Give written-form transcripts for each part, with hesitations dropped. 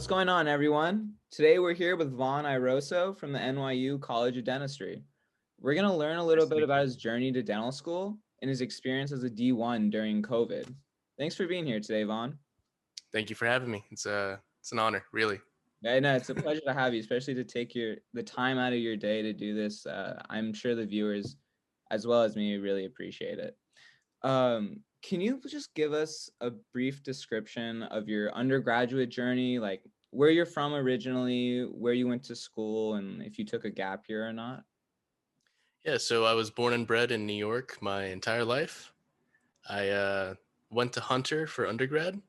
What's going on, everyone? Today we're here with Vaughn Ayroso from the NYU College of Dentistry. We're going to learn a little bit about his journey to dental school and his experience as a D1 during COVID. Thanks for being here today, Vaughn. Thank you for having me. It's an honor, really. Yeah, no, it's a pleasure to have you, especially to take the time out of your day to do this. I'm sure the viewers, as well as me, really appreciate it. Can you just give us a brief description of your undergraduate journey, like where you're from originally, where you went to school, and if you took a gap year or not? Yeah, so I was born and bred in New York my entire life. I went to Hunter for undergrad.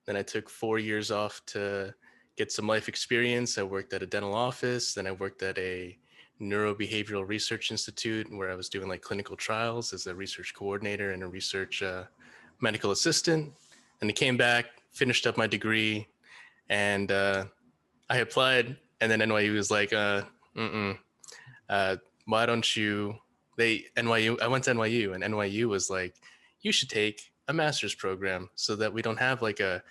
Then I took 4 years off to get some life experience. I worked at a dental office. Then I worked at a neurobehavioral research institute where I was doing like clinical trials as a research coordinator and a research medical assistant. And I came back, finished up my degree, and I applied. And then NYU was like, why don't you, NYU, I went to NYU and NYU was like, you should take a master's program so that we don't have like a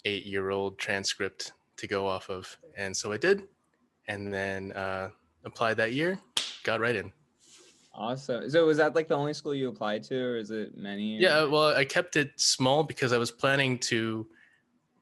8-year-old transcript to go off of. And so I did, and then applied that year, got right in. Awesome. So was that like the only school you applied to, or is it many? Yeah, well, I kept it small because I was planning to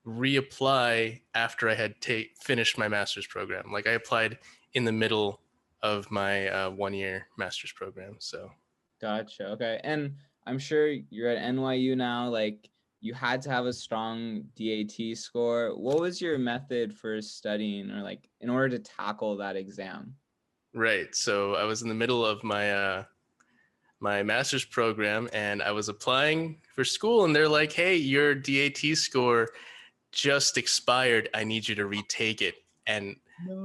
reapply after I had finished my master's program. Like I applied in the middle of my 1-year master's program. So Gotcha. Okay. And I'm sure you're at NYU now, like you had to have a strong DAT score. What was your method for studying, or like in order to tackle that exam? right. So I was in the middle of my my master's program and I was applying for school and they're like, hey, your DAT score just expired. I need you to retake it. And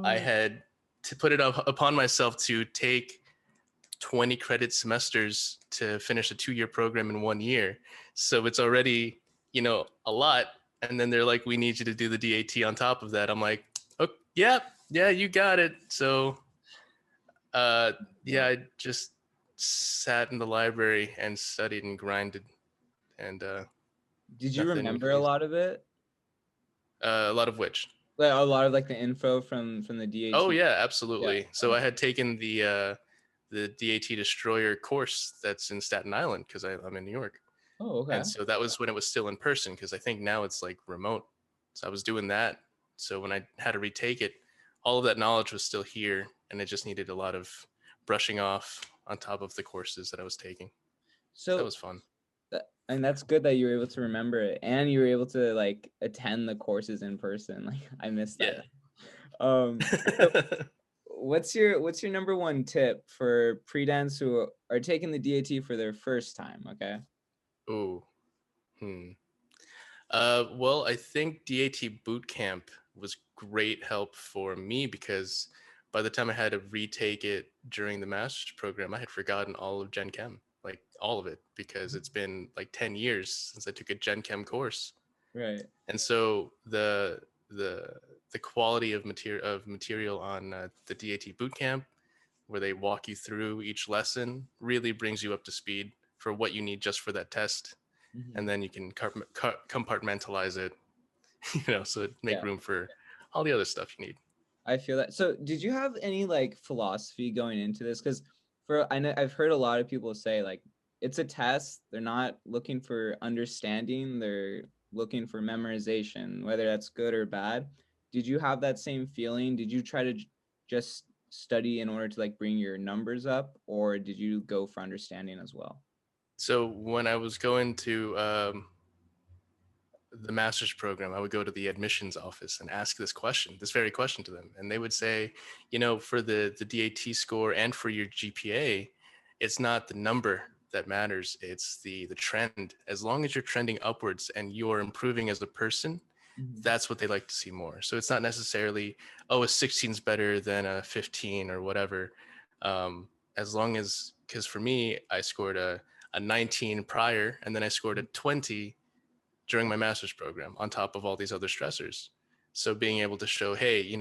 I had to put it upon myself to take 20 credit semesters to finish a 2-year program in 1 year. So it's already, a lot. And then they're like, we need you to do the DAT on top of that. I'm like, oh, yeah, you got it. So I just sat in the library and studied and grinded. And did you remember a lot of it? A lot of which? Like a lot of like the info from the DAT. Oh yeah, absolutely. Yeah. So I had taken the DAT Destroyer course that's in Staten Island because I'm in New York. Oh, okay. And so that was when it was still in person because I think now it's like remote. So I was doing that. So when I had to retake it, all of that knowledge was still here, and it just needed a lot of brushing off on top of the courses that I was taking. So that was fun. And that's good that you were able to remember it, and you were able to like attend the courses in person. Like I missed that. Yeah. What's your number one tip for pre-dents who are taking the DAT for their first time? Okay. Ooh. Well, I think DAT Boot Camp was great help for me because by the time I had to retake it during the master's program, I had forgotten all of Gen Chem, like all of it, because it's been like 10 years since I took a Gen Chem course. Right. And so the quality of material on the DAT Boot Camp, where they walk you through each lesson, really brings you up to speed for what you need just for that test. Mm-hmm. And then you can compartmentalize it, so it make room for all the other stuff you need. I feel that. So did you have any like philosophy going into this? Because I know I've heard a lot of people say like it's a test. They're not looking for understanding. They're looking for memorization, whether that's good or bad. Did you have that same feeling? Did you try to just study in order to like bring your numbers up, or did you go for understanding as well? So when I was going to the master's program, I would go to the admissions office and ask this very question to them. And they would say, for the DAT score and for your GPA, it's not the number that matters. It's the trend. As long as you're trending upwards and you're improving as a person, that's what they like to see more. So it's not necessarily, a 16 is better than a 15 or whatever. As long as, because for me, I scored a 19 prior, and then I scored a 20 during my master's program on top of all these other stressors. So being able to show, hey,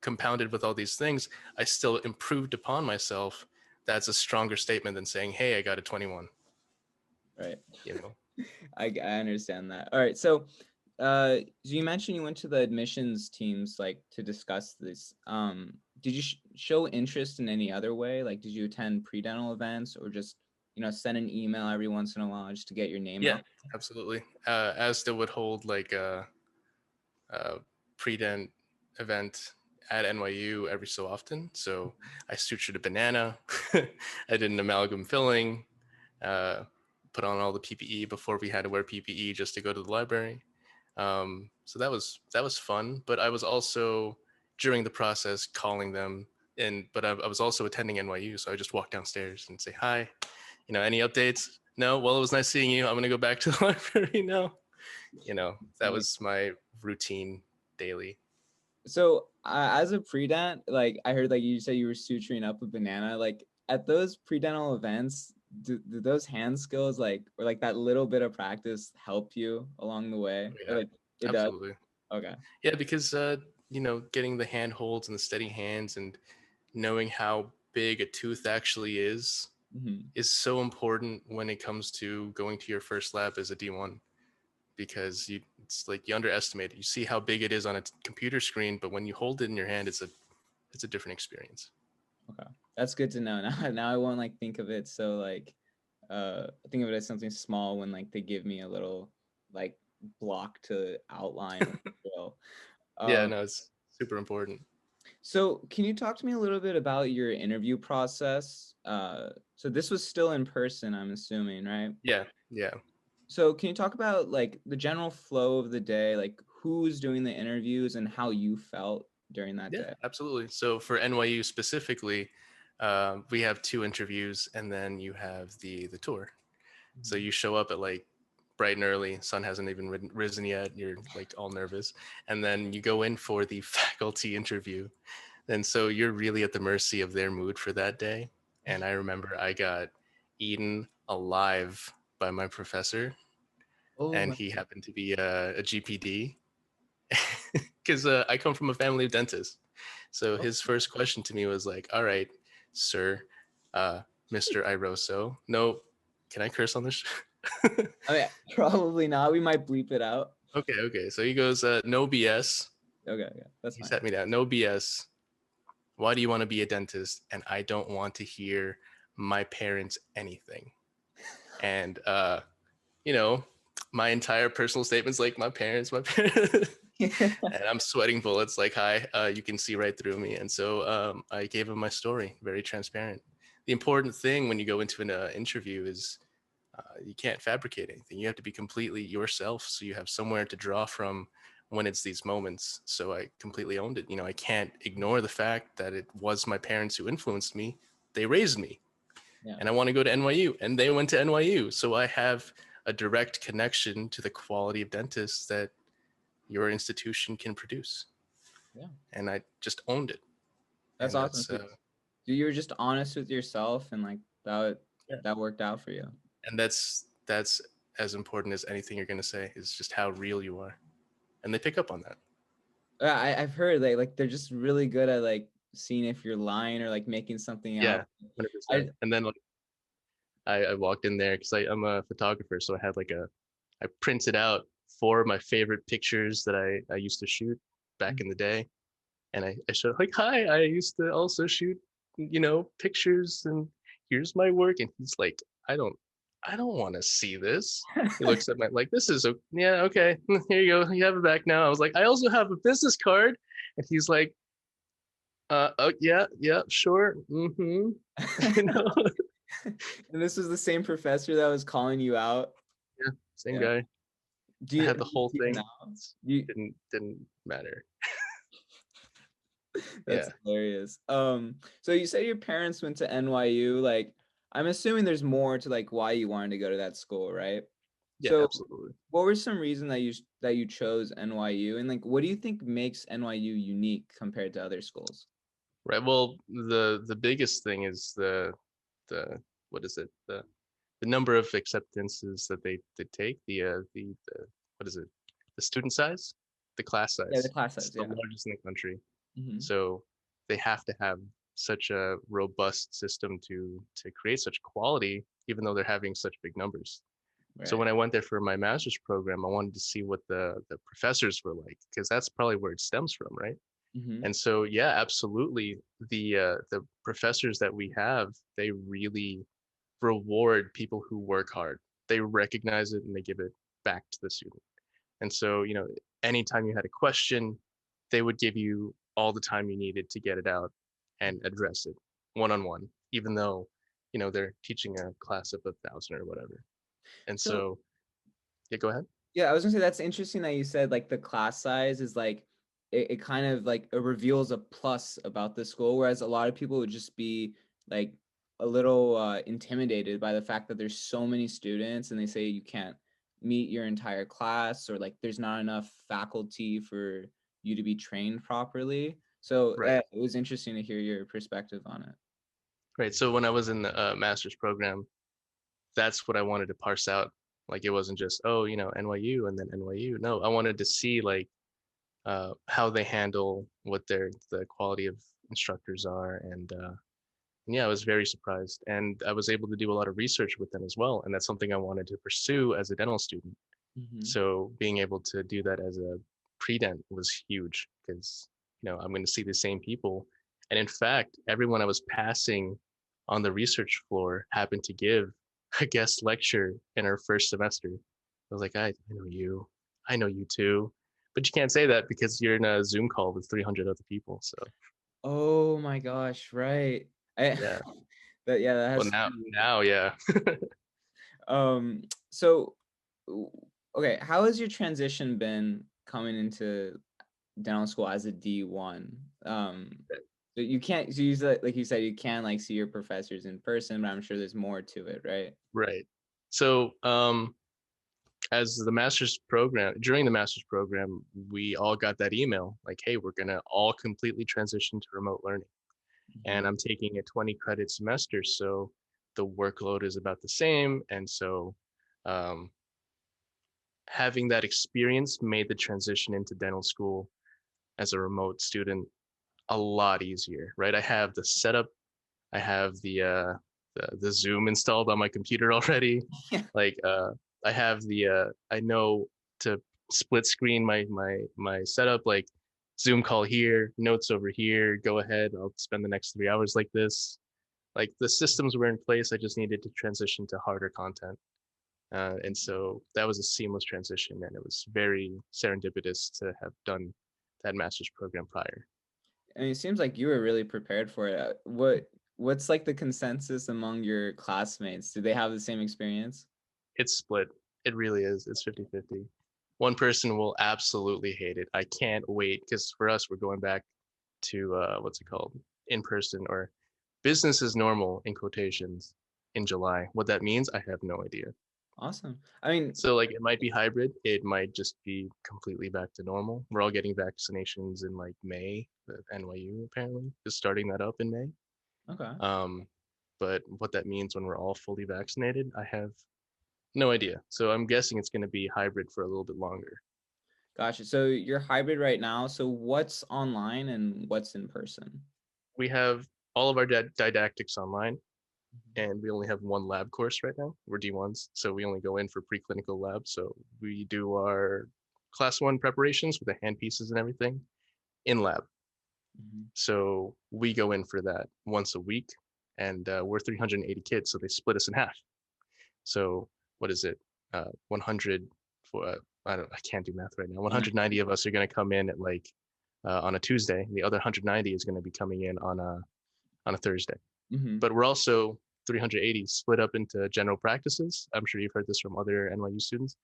compounded with all these things, I still improved upon myself. That's a stronger statement than saying, hey, I got a 21. Right. I understand that. All right. So So you mentioned you went to the admissions teams like to discuss this. Did you show interest in any other way? Like, did you attend pre-dental events or just, send an email every once in a while just to get your name Yeah, out? absolutely. ASDA would hold like a pre-dent event at NYU every so often. So I sutured a banana. I did an amalgam filling. Uh, put on all the PPE before we had to wear PPE just to go to the library. So that was fun. But I was also during the process calling them, but I was also attending NYU, so I just walk downstairs and say hi. Any updates? No. Well, it was nice seeing you. I'm gonna go back to the library now. That Nice. was my routine daily. So as a pre-dent, like I heard like you said you were suturing up a banana. Like at those pre-dental events, do those hand skills like or like that little bit of practice help you along the way? Or Yeah, like it does? absolutely. Okay. Yeah, because getting the hand holds and the steady hands and knowing how big a tooth actually Hmm. is so important when it comes to going to your first lab as a D1, because it's like you underestimate it. You see how big it is on a computer screen, but when you hold it in your hand, it's a different experience. Okay. That's good to know. Now I won't like think of it so like think of it as something small when like they give me a little like block to outline or drill. Yeah, Um no, it's super important. so can you talk to me a little bit about your interview process? So this was still in person, I'm assuming, right? Yeah, yeah. So can you talk about like the general flow of the day, like who's doing the interviews and how you felt during that Yeah, day? absolutely. So for NYU specifically, we have two interviews, and then you have the tour. So Mhm. you show up at like bright and early, sun hasn't even risen yet. You're like all nervous, and then you go in for the faculty interview, and so you're really at the mercy of their mood for that day. And I remember I got eaten alive by my professor, Oh and my. he happened to be a GPD because I come from a family of dentists. So his first question to me was like, "All right, sir, uh, Mr. Ayroso, no, can I curse on this?" I mean, probably not. We might bleep it out. Okay, okay. So he goes, "No BS." Okay, yeah, that's He fine. sat me down. No BS. Why do you want to be a dentist? And I don't want to hear my parents anything. And you know, my entire personal statement's like my parents, my parents. And I'm sweating bullets like, hi, you can see right through me. And so I gave him my story, very transparent. The important thing when you go into an interview is you can't fabricate anything. You have to be completely yourself, so you have somewhere to draw from when it's these moments. So I completely owned it. I can't ignore the fact that it was my parents who influenced me. They raised me, Yeah, and I want to go to NYU, and they went to NYU. So I have a direct connection to the quality of dentists that your institution can produce, yeah, and I just owned it. that's And awesome. that's So you were just honest with yourself, and like yeah. that worked out for you. And that's as important as anything you're going to say, is just how real you are, and they pick up on that. I've heard like they're just really good at like seeing if you're lying or like making something Yeah, up. 100%. I And then like I walked in there because I'm a photographer, so I had like I printed out four of my favorite pictures that I used to shoot back in the day, and I showed like, hi, I used to also shoot, pictures, and here's my work. And he's like, I don't want to see this. He looks at my like, this is yeah, okay, here you go, you have it back now. I was like, I also have a business card, and he's like, oh yeah, yeah, sure, mm-hmm. you know, and this was the same professor that was calling you out. yeah, same Yeah. guy. Do I you had the whole even thing. now? You Didn't matter. That's Yeah, hilarious. So you say your parents went to NYU. Like, I'm assuming there's more to like why you wanted to go to that school, right? yeah, So, absolutely. what were some reason that you chose NYU, and like, what do you think makes NYU unique compared to other schools? Right. Well, the biggest thing is the what is it, the number of acceptances that they take, the what is it, the student size, the class Yeah, the size. class It's size. the Yeah. largest in the country, Hmm. so they have to have such a robust system to create such quality, even though they're having such big numbers. So Right. when I went there for my master's program, I wanted to see what the professors were like, because that's probably where it stems from, right? Mm-hmm. And so, yeah, absolutely. The professors that we have, they really reward people who work hard. They recognize it and they give it back to the student. And so, anytime you had a question, they would give you all the time you needed to get it out and address it one on one, even though, they're teaching a class of 1,000 or whatever. And So so, yeah, go ahead. yeah, I was gonna say that's interesting that you said like the class size is like it kind of like it reveals a plus about the school, whereas a lot of people would just be like a little intimidated by the fact that there's so many students and they say you can't meet your entire class or like there's not enough faculty for you to be trained properly. So Right. it was interesting to hear your perspective on it. Right. So when I was in the master's program, that's what I wanted to parse out. Like it wasn't just, oh, NYU and then NYU. No, I wanted to see like how they handle what the quality of instructors are. And yeah, I was very surprised. And I was able to do a lot of research with them as well. And that's something I wanted to pursue as a dental student. Hmm. So being able to do that as a pre-dent was huge because, I'm going to see the same people. And in fact, everyone I was passing on the research floor happened to give a guest lecture in our first semester. I was like, I know you. I know you too. But you can't say that because you're in a Zoom call with 300 other people. So Oh my gosh, right. I yeah. that yeah, that Well, has to now, be now, yeah. so w- okay, how has your transition been coming into dental school as a D1? So you can't so you said, like you said, you can like see your professors in person, but I'm sure there's more to it, right? Right. So, as the master's program, during the master's program, we all got that email like, hey, we're going to all completely transition to remote learning. Hmm. And I'm taking a 20 credit semester. So the workload is about the same. And so, um, having that experience made the transition into dental school as a remote student a lot easier, right? I have the setup, I have the Zoom installed on my computer already. Yeah. Like I have I know to split screen my setup, like Zoom call here, notes over here, go ahead, I'll spend the next 3 hours like this. Like the systems were in place, I just needed to transition to harder content. And so that was a seamless transition, and it was very serendipitous to have done that master's program prior. I mean, it seems like you were really prepared for it. What's like the consensus among your classmates? Do they have the same experience? It's split. It really is. It's 50-50. One person will absolutely hate it. I can't wait because for us, we're going back to what's it called? In person or business as normal in quotations in July. What that means, I have no idea. Awesome. I mean, So like it might be hybrid. It might just be completely back to normal. We're all getting vaccinations in like May. The NYU apparently is starting that up in May. okay. Um, but what that means when we're all fully vaccinated, I have no idea. So I'm guessing it's going to be hybrid for a little bit longer. Gotcha. So you're hybrid right now. So what's online and what's in person? We have all of our didactics online, and we only have one lab course right now. We're D1s, so we only go in for preclinical labs. So we do our class one preparations with the hand pieces and everything in lab. Mhm. So we go in for that once a week, and we're 380 kids, so they split us in half. So what is it? 100 for I can't do math right now. 190 of us are going to come in at like on a Tuesday. And the other 190 is going to be coming in on a Thursday. Mhm. But we're also 380 split up into general practices. I'm sure you've heard this from other NYU students.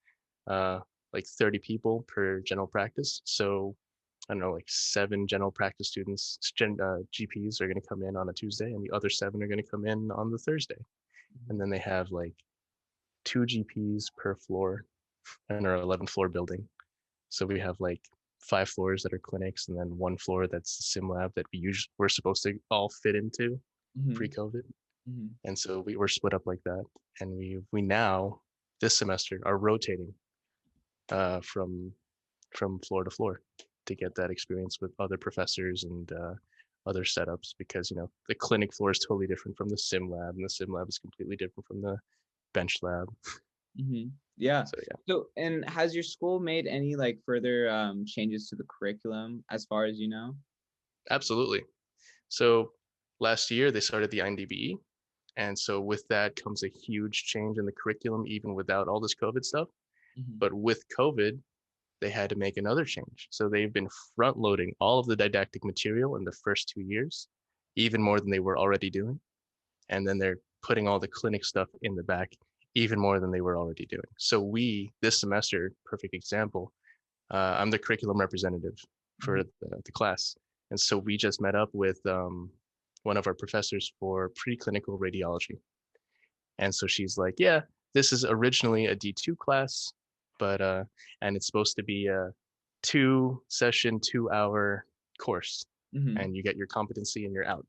Uh, like 30 people per general practice. So I don't know, like 7 general practice students, GPs are going to come in on a Tuesday, and the other 7 are going to come in on the Thursday. And then they have like 2 GPs per floor in our 11th floor building. So we have like 5 floors that are clinics, and then 1 floor that's the sim lab that we're supposed to all fit into Mhm. pre-COVID. Mhm. And so we were split up like that, and we now this semester are rotating from floor to floor to get that experience with other professors and other setups, because the clinic floor is totally different from the sim lab, and the sim lab is completely different from the bench lab. Yeah. So yeah, So, and has your school made any like further changes to the curriculum as far as you know? absolutely. So last year they started the INDBE, and so with that comes a huge change in the curriculum, even without all this COVID stuff. Hmm. But with COVID, they had to make another change. So they've been front loading all of the didactic material in the first 2 years, even more than they were already doing. And then they're putting all the clinic stuff in the back, even more than they were already doing. So we, this semester, perfect example, I'm the curriculum representative for the class. And so we just met up with one of our professors for preclinical radiology. And so she's like, yeah, this is originally a D2 class, but and it's supposed to be a 2 session, 2 hour course, Hmm. and you get your competency and you're out.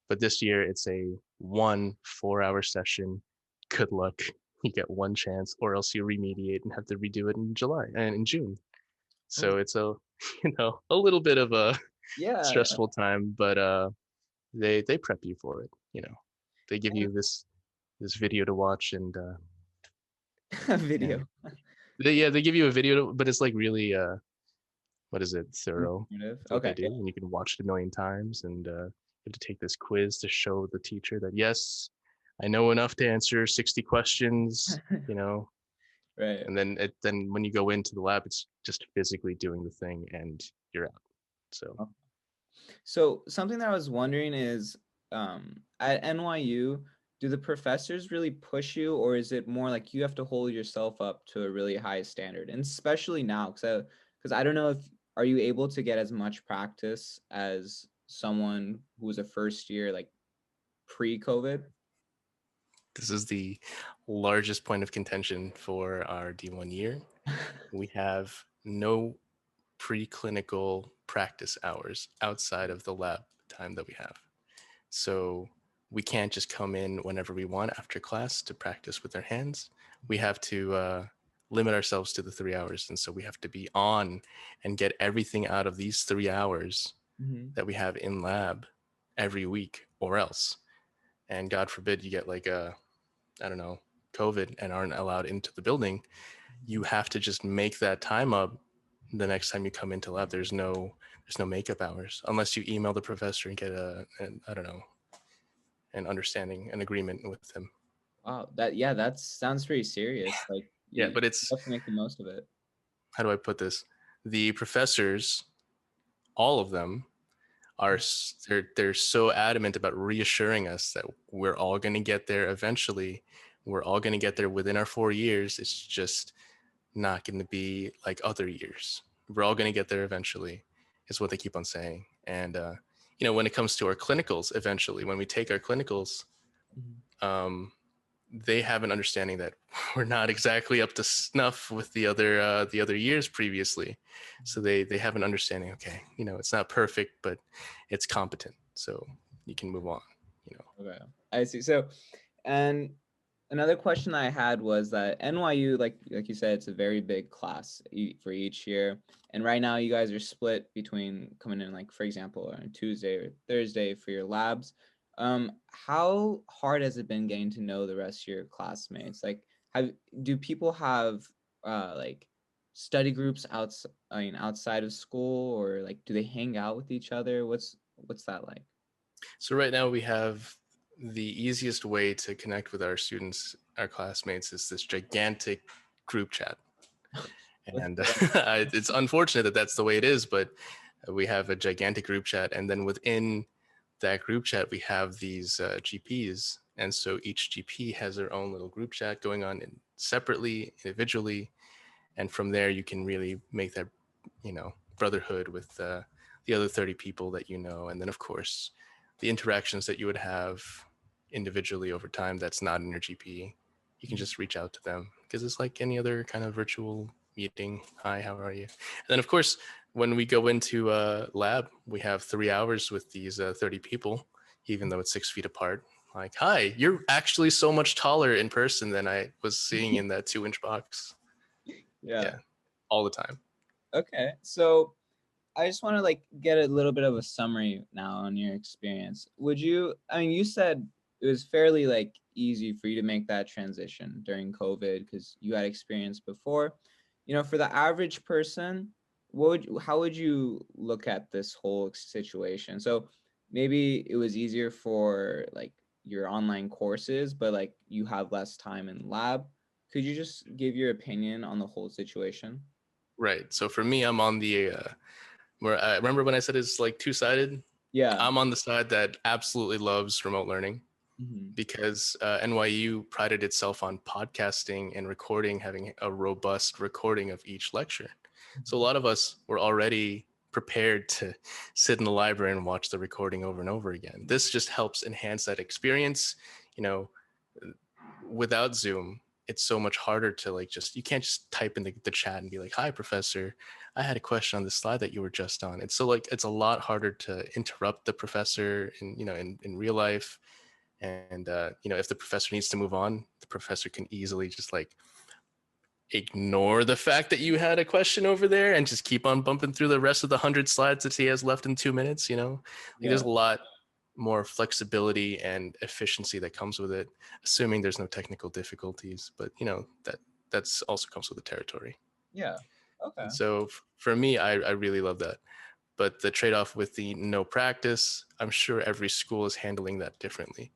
But this year it's a 1 4 hour session. Good luck. You get one chance, or else you remediate and have to redo it in July and in June. Oh, So it's a a little bit of a yeah. stressful time, but they prep you for it. They give And you this video to watch, and video. they give you a video, but it's like really what is it, thorough. Informative. It's what they Okay. do, and you can watch it a million times, and you have to take this quiz to show the teacher that yes, I know enough to answer 60 questions. Yeah. You know, Right. and then when you go into the lab, it's just physically doing the thing, and you're out. So So something that I was wondering is, at NYU, do the professors really push you, or is it more like you have to hold yourself up to a really high standard? And especially now, because I don't know if are you able to get as much practice as someone who was a first year like pre-COVID? this is the largest point of contention for our D1 year. We have no preclinical practice hours outside of the lab time that we have. So we can't just come in whenever we want after class to practice with our hands. We have to limit ourselves to the 3 hours. And so we have to be on and get everything out of these 3 hours Hmm. that we have in lab every week, or else. And God forbid you get like I don't know, COVID and aren't allowed into the building. You have to just make that time up the next time you come into lab. There's no makeup hours unless you email the professor and get I don't know, an understanding, an agreement with him. Wow, that sounds pretty serious. Like Yeah, you but it's, have to make the most of it. how do I put this? The professors, all of them, are they're so adamant about reassuring us that we're all going to get there eventually. We're all going to get there within our 4 years. It's just not going to be like other years. We're all going to get there eventually, is what they keep on saying. And when it comes to our clinicals, eventually, when we take our clinicals, Mhm. um, they have an understanding that we're not exactly up to snuff with the other years previously. So they have an understanding. Okay, it's not perfect, but it's competent. So you can move on. Okay, I see. So, and another question I had was that NYU, like you said, it's a very big class for each year, and right now you guys are split between coming in, like for example, on Tuesday or Thursday for your labs. How hard has it been getting to know the rest of your classmates? Like, have do people have like study groups outside of school, or like do they hang out with each other? What's that like? So right now we have the easiest way to connect with our students, our classmates, is this gigantic group chat. What's And the it's unfortunate that that's the way it is, but we have a gigantic group chat, and then within that group chat we have these GPs, and so each GP has their own little group chat going on separately, individually, and from there you can really make that brotherhood with the other 30 people that you know. And then of course the interactions that you would have individually over time that's not in your GP, you can just reach out to them because it's like any other kind of virtual meeting. Hi, how are you? And then of course when we go into lab, we have 3 hours with these 30 people, even though it's 6 feet apart. Like, hi, you're actually so much taller in person than I was seeing in that 2-inch box. yeah. Yeah, all the time. Okay. So I just want to like get a little bit of a summary now on your experience. I mean, you said it was fairly like easy for you to make that transition during COVID because you had experience before. For the average person, how would you look at this whole situation? So maybe it was easier for like your online courses, but like you have less time in lab. Could you just give your opinion on the whole situation? Right. So for me, I'm on the where I remember when I said it's like two-sided. Yeah. I'm on the side that absolutely loves remote learning Mm-hmm. because NYU prided itself on podcasting and recording, having a robust recording of each lecture. So a lot of us were already prepared to sit in the library and watch the recording over and over again. This just helps enhance that experience. You know, without Zoom, it's so much harder to like you can't just type in the chat and be like, "Hi, professor, I had a question on the slide that you were just on." It's so like it's a lot harder to interrupt the professor in real life. And if the professor needs to move on, the professor can easily just like ignore the fact that you had a question over there and just keep on bumping through the rest of the 100 slides that he has left in 2 minutes. Like there's a lot more flexibility and efficiency that comes with it, assuming there's no technical difficulties, but that's also comes with the territory. Yeah. Okay. And so for me, I really love that. But the trade-off with the no practice, I'm sure every school is handling that differently.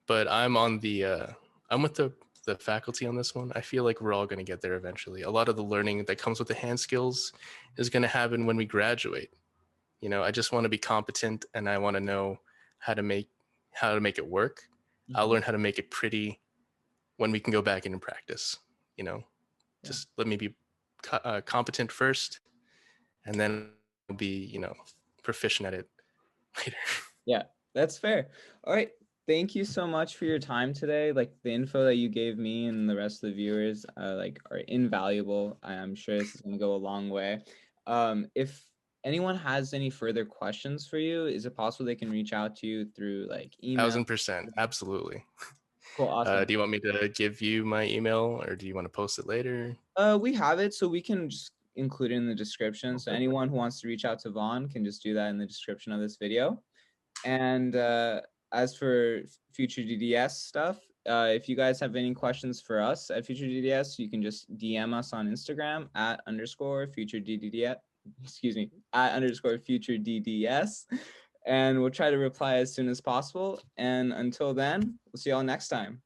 But I'm with the faculty on this one. I feel like we're all going to get there eventually. A lot of the learning that comes with the hand skills is going to happen when we graduate. I just want to be competent and I want to know how to make it work. Mm-hmm. I'll learn how to make it pretty when we can go back in and practice. Just let me be competent first, and then I'll be proficient at it later. Yeah, that's fair. All right. Thank you so much for your time today. Like the info that you gave me and the rest of the viewers are invaluable. I'm sure this is going to go a long way. If anyone has any further questions for you, is it possible they can reach out to you through like email? 1000%. Absolutely. Cool. Awesome. Do you want me to give you my email or do you want to post it later? We have it, so we can just include it in the description. So anyone who wants to reach out to Vaughn can just do that in the description of this video. And as for FutureDDS stuff, if you guys have any questions for us at FutureDDS, you can just DM us on Instagram @_FutureDDS. Excuse me, @_FutureDDS, and we'll try to reply as soon as possible. And until then, we'll see y'all next time.